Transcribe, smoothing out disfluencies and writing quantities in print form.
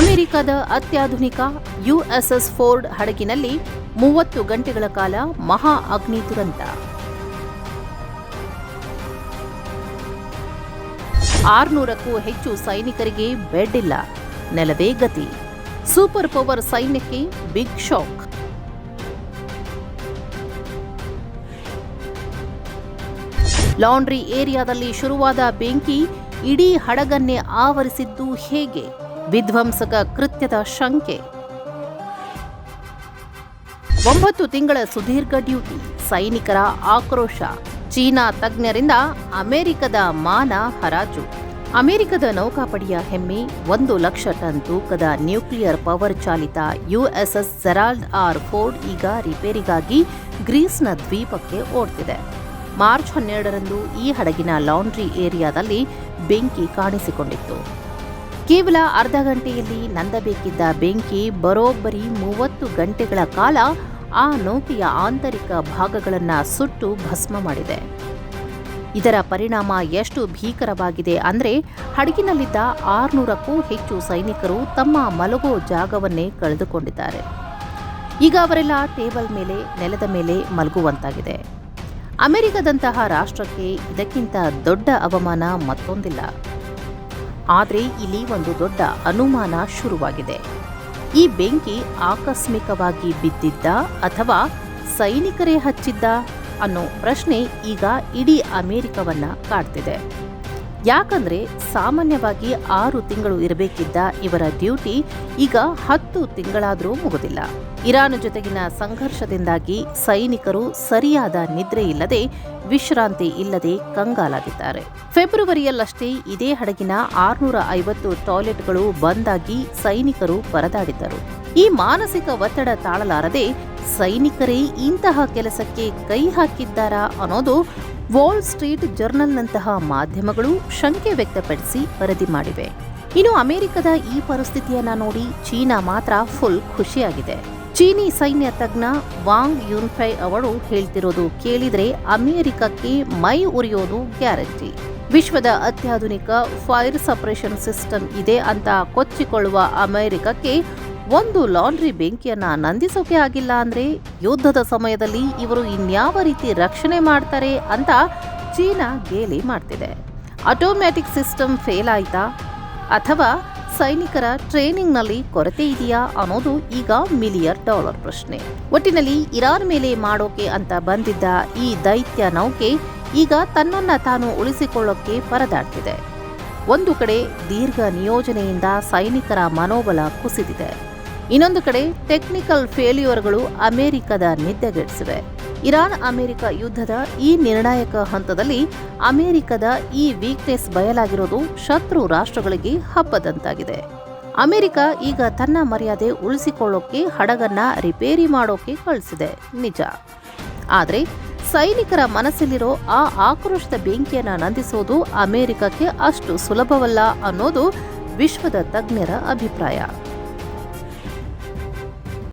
ಅಮೆರಿಕದ ಅತ್ಯಾಧುನಿಕ USS Ford ಹಡಗಿನಲ್ಲಿ 30 ಗಂಟೆಗಳ ಕಾಲ ಮಹಾ ಅಗ್ನಿ ದುರಂತ. 600ಕ್ಕೂ ಹೆಚ್ಚು ಸೈನಿಕರಿಗೆ ಬೆಡ್ ಇಲ್ಲ, ನೆಲವೇ ಗತಿ. ಸೂಪರ್ ಪವರ್ ಸೈನ್ಯಕ್ಕೆ ಬಿಗ್ ಶಾಕ್. ಲಾಂಡ್ರಿ ಏರಿಯಾದಲ್ಲಿ ಶುರುವಾದ ಬೆಂಕಿ ಇಡೀ ಹಡಗನ್ನೇ ಆವರಿಸಿದ್ದು ಹೇಗೆ? ವಿಧ್ವಂಸಕ ಕೃತ್ಯದ ಶಂಕೆ. 9 ತಿಂಗಳ ಸುದೀರ್ಘ ಡ್ಯೂಟಿ, ಸೈನಿಕರ ಆಕ್ರೋಶ. ಚೀನಾ ತಜ್ಞರಿಂದ ಅಮೆರಿಕದ ಮಾನ ಹರಾಜು. ಅಮೆರಿಕದ ನೌಕಾಪಡೆಯ ಹೆಮ್ಮೆ 1 ಲಕ್ಷ ಟನ್ ತೂಕದ ನ್ಯೂಕ್ಲಿಯರ್ ಪವರ್ ಚಾಲಿತ USS ಜೆರಾಲ್ಡ್ ಆರ್ ಫೋರ್ಡ್ ಈಗ ರಿಪೇರಿಗಾಗಿ ಗ್ರೀಸ್ನ ದ್ವೀಪಕ್ಕೆ ಓಡ್ತಿದೆ. ಮಾರ್ಚ್ 12ರಂದು ಈ ಹಡಗಿನ ಲಾಂಡ್ರಿ ಏರಿಯಾದಲ್ಲಿ ಬೆಂಕಿ ಕಾಣಿಸಿಕೊಂಡಿತ್ತು. ಕೇವಲ ಅರ್ಧ ಗಂಟೆಯಲ್ಲಿ ನಂದಬೇಕಿದ್ದ ಬೆಂಕಿ ಬರೋಬ್ಬರಿ 30 ಗಂಟೆಗಳ ಕಾಲ ಆ ನೌಕೆಯ ಆಂತರಿಕ ಭಾಗಗಳನ್ನು ಸುಟ್ಟು ಭಸ್ಮ ಮಾಡಿದೆ. ಇದರ ಪರಿಣಾಮ ಎಷ್ಟು ಭೀಕರವಾಗಿದೆ ಅಂದರೆ, ಹಡಗಿನಲ್ಲಿದ್ದ 600ಕ್ಕೂ ಹೆಚ್ಚು ಸೈನಿಕರು ತಮ್ಮ ಮಲಗೋ ಜಾಗವನ್ನೇ ಕಳೆದುಕೊಂಡಿದ್ದಾರೆ. ಈಗ ಅವರೆಲ್ಲ ಟೇಬಲ್ ಮೇಲೆ, ನೆಲದ ಮೇಲೆ ಮಲಗುವಂತಾಗಿದೆ. ಅಮೆರಿಕದಂತಹ ರಾಷ್ಟ್ರಕ್ಕೆ ಇದಕ್ಕಿಂತ ದೊಡ್ಡ ಅವಮಾನ ಮತ್ತೊಂದಿಲ್ಲ. ಆದರೆ ಇಲ್ಲಿ ಒಂದು ದೊಡ್ಡ ಅನುಮಾನ ಶುರುವಾಗಿದೆ. ಈ ಬೆಂಕಿ ಆಕಸ್ಮಿಕವಾಗಿ ಬಿದ್ದಿದ್ದ ಅಥವಾ ಸೈನಿಕರೇ ಹಚ್ಚಿದ್ದ ಅನ್ನೋ ಪ್ರಶ್ನೆ ಈಗ ಇಡೀ ಅಮೆರಿಕವನ್ನ ಕಾಡ್ತಿದೆ. ಯಾಕಂದ್ರೆ ಸಾಮಾನ್ಯವಾಗಿ 6 ತಿಂಗಳು ಇರಬೇಕಿದ್ದ ಇವರ ಡ್ಯೂಟಿ ಈಗ 10 ತಿಂಗಳಾದರೂ ಮುಗಿದಿಲ್ಲ. ಇರಾನ್ ಜೊತೆಗಿನ ಸಂಘರ್ಷದಿಂದಾಗಿ ಸೈನಿಕರು ಸರಿಯಾದ ನಿದ್ರೆ ಇಲ್ಲದೆ, ವಿಶ್ರಾಂತಿ ಇಲ್ಲದೆ ಕಂಗಾಲಾಗಿದ್ದಾರೆ. ಫೆಬ್ರವರಿಯಲ್ಲಷ್ಟೇ ಇದೇ ಹಡಗಿನ 650 ಟಾಯ್ಲೆಟ್ಗಳು ಬಂದ್ ಆಗಿ ಸೈನಿಕರು ಪರದಾಡಿದ್ದರು. ಈ ಮಾನಸಿಕ ಒತ್ತಡ ತಾಳಲಾರದೆ ಸೈನಿಕರೇ ಇಂತಹ ಕೆಲಸಕ್ಕೆ ಕೈ ಹಾಕಿದ್ದಾರಾ ಅನ್ನೋದು ವಾಲ್ ಸ್ಟ್ರೀಟ್ ಜರ್ನಲ್ನಂತಹ ಮಾಧ್ಯಮಗಳು ಶಂಕೆ ವ್ಯಕ್ತಪಡಿಸಿ ವರದಿ ಮಾಡಿವೆ. ಇನ್ನು ಅಮೆರಿಕದ ಈ ಪರಿಸ್ಥಿತಿಯನ್ನ ನೋಡಿ ಚೀನಾ ಮಾತ್ರ ಫುಲ್ ಖುಷಿಯಾಗಿದೆ. ಚೀನಿ ಸೈನ್ಯ ತಜ್ಞ ವಾಂಗ್ ಯುನ್ಫೈ ಅವರು ಹೇಳ್ತಿರೋದು ಕೇಳಿದ್ರೆ ಅಮೆರಿಕಕ್ಕೆ ಮೈ ಉರಿಯೋದು ಗ್ಯಾರಂಟಿ. ವಿಶ್ವದ ಅತ್ಯಾಧುನಿಕ ಫೈರ್ ಸಪರೇಷನ್ ಸಿಸ್ಟಮ್ ಇದೆ ಅಂತ ಕೊಚ್ಚಿಕೊಳ್ಳುವ ಅಮೆರಿಕಕ್ಕೆ ಒಂದು ಲಾಂಡ್ರಿ ಬೆಂಕಿಯನ್ನ ನಂದಿಸೋಕೆ ಆಗಿಲ್ಲ ಅಂದ್ರೆ ಯುದ್ಧದ ಸಮಯದಲ್ಲಿ ಇವರು ಇನ್ಯಾವ ರೀತಿ ರಕ್ಷಣೆ ಮಾಡ್ತಾರೆ ಅಂತ ಚೀನಾ ಗೇಲಿ ಮಾಡ್ತಿದೆ. ಆಟೋಮ್ಯಾಟಿಕ್ ಸಿಸ್ಟಮ್ ಫೇಲ್ ಆಯ್ತಾ ಅಥವಾ ಸೈನಿಕರ ಟ್ರೈನಿಂಗ್ನಲ್ಲಿ ಕೊರತೆ ಇದೆಯಾ ಅನ್ನೋದು ಈಗ $1 ಮಿಲಿಯನ್ ಪ್ರಶ್ನೆ. ಒಟ್ಟಿನಲ್ಲಿ ಇರಾನ್ ಮೇಲೆ ಮಾಡೋಕೆ ಅಂತ ಬಂದಿದ್ದ ಈ ದೈತ್ಯ ನೌಕೆ ಈಗ ತನ್ನನ್ನ ತಾನು ಉಳಿಸಿಕೊಳ್ಳೋಕೆ ಪರದಾಡ್ತಿದೆ. ಒಂದು ಕಡೆ ದೀರ್ಘ ನಿಯೋಜನೆಯಿಂದ ಸೈನಿಕರ ಮನೋಬಲ ಕುಸಿದಿದೆ. ಇನ್ನೊಂದು ಕಡೆ ಟೆಕ್ನಿಕಲ್ ಫೇಲ್ಯೂರ್ಗಳು ಅಮೆರಿಕದ ನಿದ್ದೆಗೆಡಿಸಿವೆ. ಇರಾನ್ ಅಮೆರಿಕ ಯುದ್ಧದ ಈ ನಿರ್ಣಾಯಕ ಹಂತದಲ್ಲಿ ಅಮೆರಿಕದ ಈ ವೀಕ್ನೆಸ್ ಬಯಲಾಗಿರೋದು ಶತ್ರು ರಾಷ್ಟ್ರಗಳಿಗೆ ಹಬ್ಬದಂತಾಗಿದೆ. ಅಮೆರಿಕ ಈಗ ತನ್ನ ಮರ್ಯಾದೆ ಉಳಿಸಿಕೊಳ್ಳೋಕೆ ಹಡಗನ್ನ ರಿಪೇರಿ ಮಾಡೋಕೆ ಕಳಿಸಿದೆ ನಿಜ. ಆದರೆ ಸೈನಿಕರ ಮನಸ್ಸಲ್ಲಿರೋ ಆ ಆಕ್ರೋಶದ ಬೆಂಕಿಯನ್ನ ನಂದಿಸೋದು ಅಮೆರಿಕಕ್ಕೆ ಅಷ್ಟು ಸುಲಭವಲ್ಲ ಅನ್ನೋದು ವಿಶ್ವದ ತಜ್ಞರ ಅಭಿಪ್ರಾಯ.